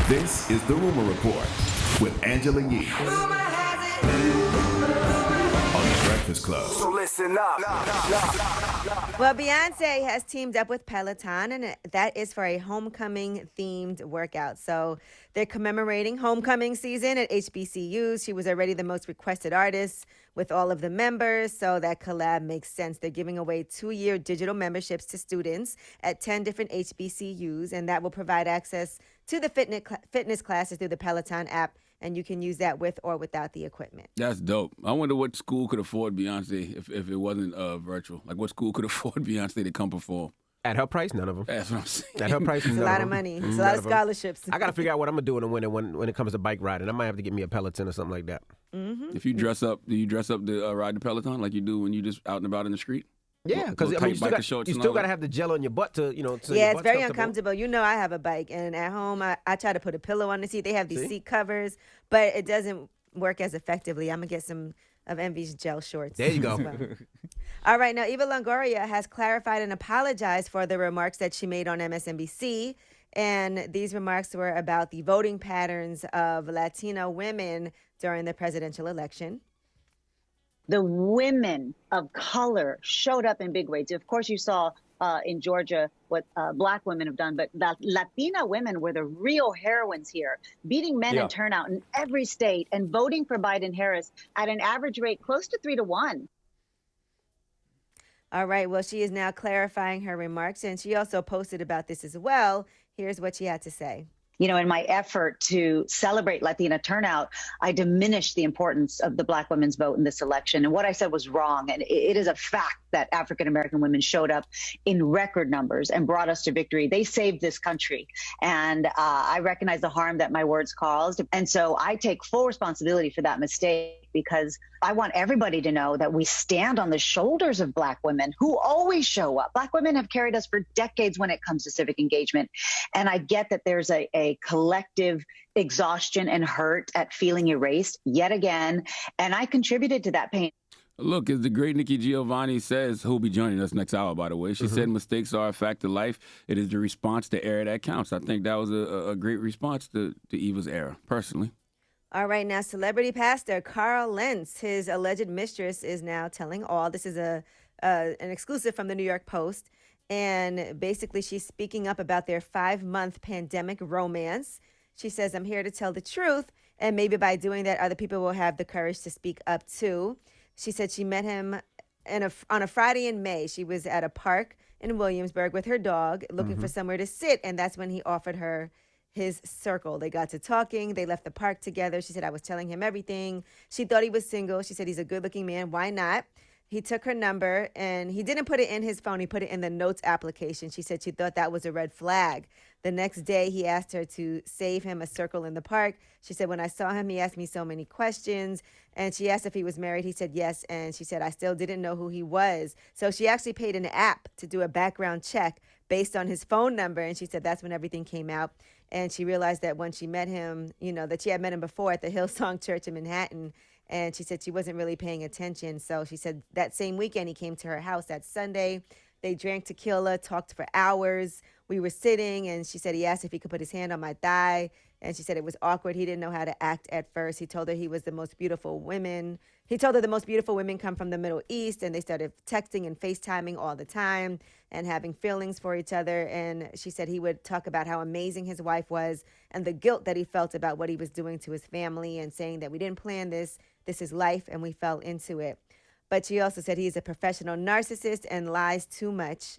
This is The Rumor Report with Angela Yee on The Breakfast Club. So listen up. Well, Beyonce has teamed up with Peloton, and that is for a homecoming-themed workout. So they're commemorating homecoming season at HBCUs. She was already the most requested artist with all of the members, so that collab makes sense. They're giving away 2-year digital memberships to students at 10 different HBCUs, and that will provide access to the fitness classes through the Peloton app, and you can use that with or without the equipment. That's dope. I wonder what school could afford Beyonce if it wasn't virtual. Like, what school could afford Beyonce to come perform? At her price, none of them. That's what I'm saying. At her price, It's a lot of money. It's a lot of scholarships. I got to figure out what I'm going to do in the winter when it comes to bike riding. I might have to get me a Peloton or something like that. Mm-hmm. If you dress up, do you dress up to ride the Peloton like you do when you just out and about in the street? Yeah, because you still got to have the gel on your butt to, so yeah, it's very uncomfortable. You know, I have a bike, and at home, I try to put a pillow on the seat. They have these seat covers, but it doesn't work as effectively. I'm going to get some of Envy's gel shorts. There you go. Well. All right, now Eva Longoria has clarified and apologized for the remarks that she made on MSNBC. And these remarks were about the voting patterns of Latino women during the presidential election. The women of color showed up in big ways. Of course, you saw in Georgia what black women have done, but the Latina women were the real heroines here, beating men in turnout in every state and voting for Biden-Harris at an average rate close to 3-1. All right, well, she is now clarifying her remarks, and she also posted about this as well. Here's what she had to say. You know, in my effort to celebrate Latina turnout, I diminished the importance of the black women's vote in this election. And what I said was wrong. And it is a fact that African-American women showed up in record numbers and brought us to victory. They saved this country. And I recognize the harm that my words caused. And so I take full responsibility for that mistake, because I want everybody to know that we stand on the shoulders of black women who always show up. Black women have carried us for decades when it comes to civic engagement. And I get that there's a collective exhaustion and hurt at feeling erased yet again. And I contributed to that pain. Look, as the great Nikki Giovanni says, who'll be joining us next hour, by the way, she said mistakes are a fact of life. It is the response to error that counts. I think that was a great response to Eva's error, personally. All right, now celebrity pastor Carl Lentz, his alleged mistress, is now telling all. This is an exclusive from the New York Post. And basically, she's speaking up about their 5-month pandemic romance. She says, I'm here to tell the truth. And maybe by doing that, other people will have the courage to speak up too. She said she met him on a Friday in May. She was at a park in Williamsburg with her dog looking for somewhere to sit. And that's when he offered her his circle. They got to talking. They left the park together. She said, I was telling him everything. She thought he was single. She said, he's a good looking man. Why not? He took her number and he didn't put it in his phone. He put it in the notes application. She said she thought that was a red flag. The next day, he asked her to save him a circle in the park. She said, when I saw him, he asked me so many questions. And she asked if he was married. He said yes. And she said, I still didn't know who he was. So she actually paid an app to do a background check based on his phone number. And she said that's when everything came out. And she realized that when she met him, that she had met him before at the Hillsong Church in Manhattan. And she said she wasn't really paying attention. So she said that same weekend he came to her house that Sunday. They drank tequila, talked for hours. We were sitting, and she said he asked if he could put his hand on my thigh. And she said it was awkward. He didn't know how to act at first. He told her he was the most beautiful women. He told her the most beautiful women come from the Middle East, and they started texting and FaceTiming all the time and having feelings for each other. And she said he would talk about how amazing his wife was and the guilt that he felt about what he was doing to his family and saying that we didn't plan this. This is life, and we fell into it. But she also said he's a professional narcissist and lies too much.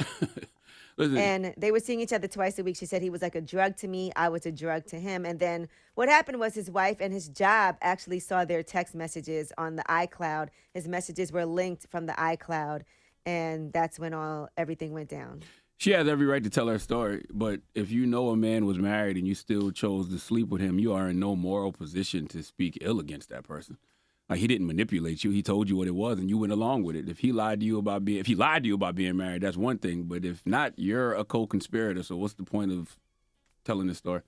And they were seeing each other twice a week. She said he was like a drug to me. I was a drug to him. And then what happened was his wife and his job actually saw their text messages on the iCloud. His messages were linked from the iCloud. And that's when everything went down. She has every right to tell her story, but if you know a man was married and you still chose to sleep with him, you are in no moral position to speak ill against that person. Like, he didn't manipulate you. He told you what it was, and you went along with it. If he lied to you about being married, that's one thing. But if not, you're a co-conspirator. So what's the point of telling this story?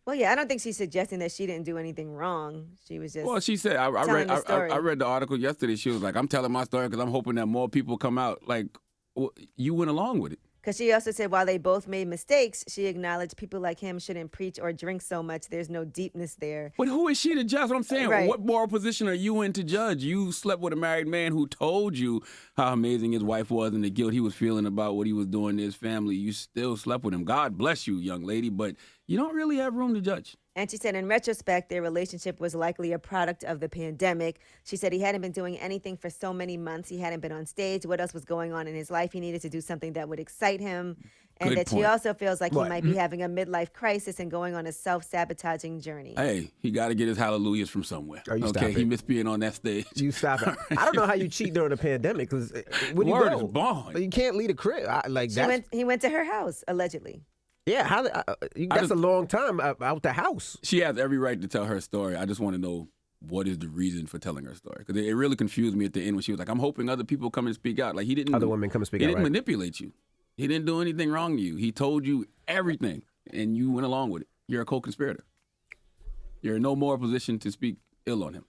Well, yeah, I don't think she's suggesting that she didn't do anything wrong. She was just she said, I read the article yesterday. She was like, I'm telling my story because I'm hoping that more people come out. Like, you went along with it. Because she also said while they both made mistakes, she acknowledged people like him shouldn't preach or drink so much. There's no deepness there. But who is she to judge? What I'm saying, Right. what moral position are you in to judge? You slept with a married man who told you how amazing his wife was and the guilt he was feeling about what he was doing to his family. You still slept with him. God bless you, young lady, but you don't really have room to judge. And she said in retrospect, their relationship was likely a product of the pandemic. She said he hadn't been doing anything for so many months. He hadn't been on stage. What else was going on in his life? He needed to do something that would excite him. And Good that she point. also feels like What? he might be having a midlife crisis and going on a self-sabotaging journey. Hey, he got to get his hallelujahs from somewhere. Oh, you stop okay, he it. missed being on that stage. You stop it. I don't know how you cheat during a pandemic because when you Word go, is bond. you can't leave a crib. He went to her house, allegedly. Yeah, that's a long time out the house. She has every right to tell her story. I just want to know what is the reason for telling her story. Because it really confused me at the end when she was like, I'm hoping other people come and speak out. Like, he didn't. Other women come and speak He out, didn't right? manipulate you. He didn't do anything wrong to you. He told you everything, and you went along with it. You're a co-conspirator. You're in no moral position to speak ill on him.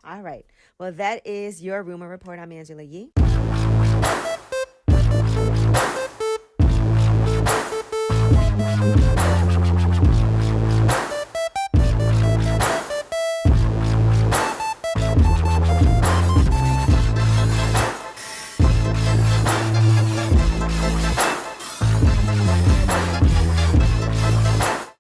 All right. Well, that is your rumor report. I'm Angela Yee.